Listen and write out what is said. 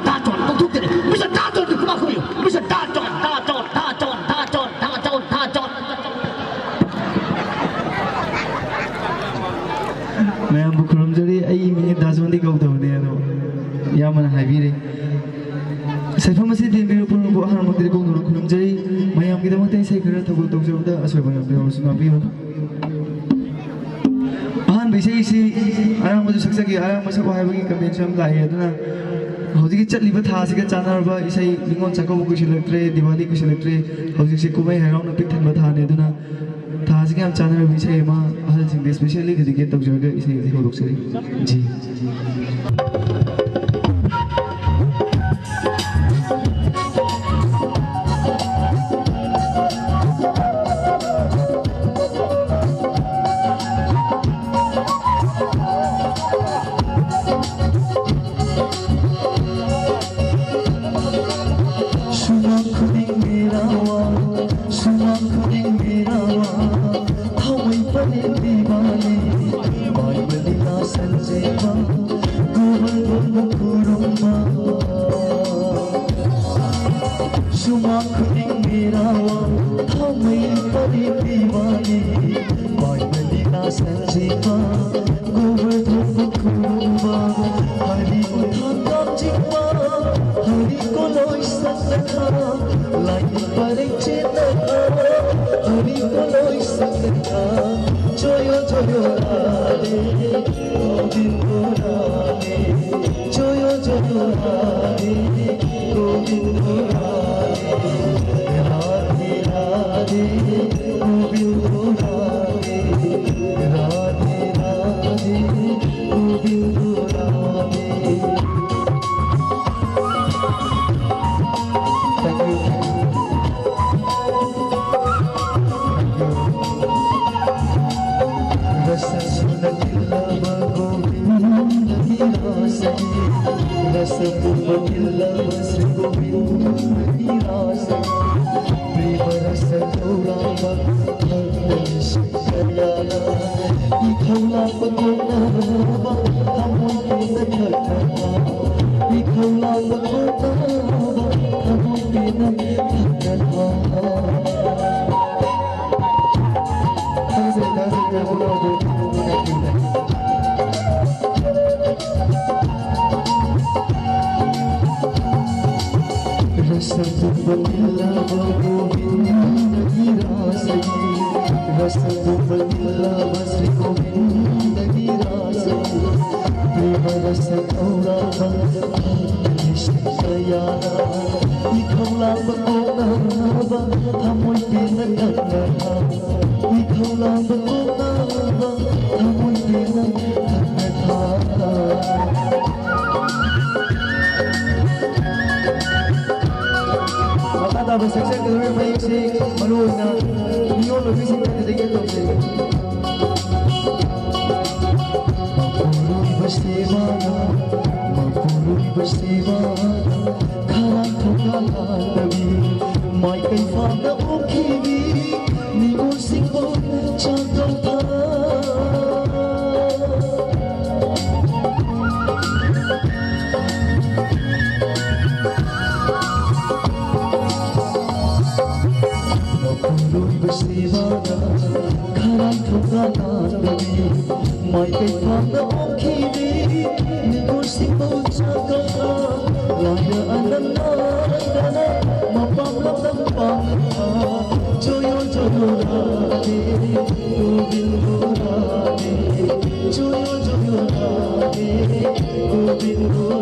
다전 동tuk들이 무슨 다전도 그만 소리요 무슨 다전 मैं अब खुरमजरी आई मैं दाजवंदी कब दवने यारो या मन हाईवीरे सैफम से दिन बिरु पुरु बो हार मंदिर को नुरु खुरमजरी मैं am kita मते से खरा थगो तौजबदा असय बंग बिरु सुना बिरु आहान बिसे सी आराम मजु सक्सकी आराम मसक हाइबगी कमेंशन लाए अदना हौजिक चटलिबा थासिगा चानारबा इसै निंगोन चाकबो कुसिलक्त्रे दिवाली कुसिलक्त्रे हौजिक से कुमै हैराउन पिक थनबा थाने अदना थासिगा हम चानार बिसे मा अहल सिंग स्पेशली डेडिकेट तौजरगा इसै होदोक्सरी जी Govinda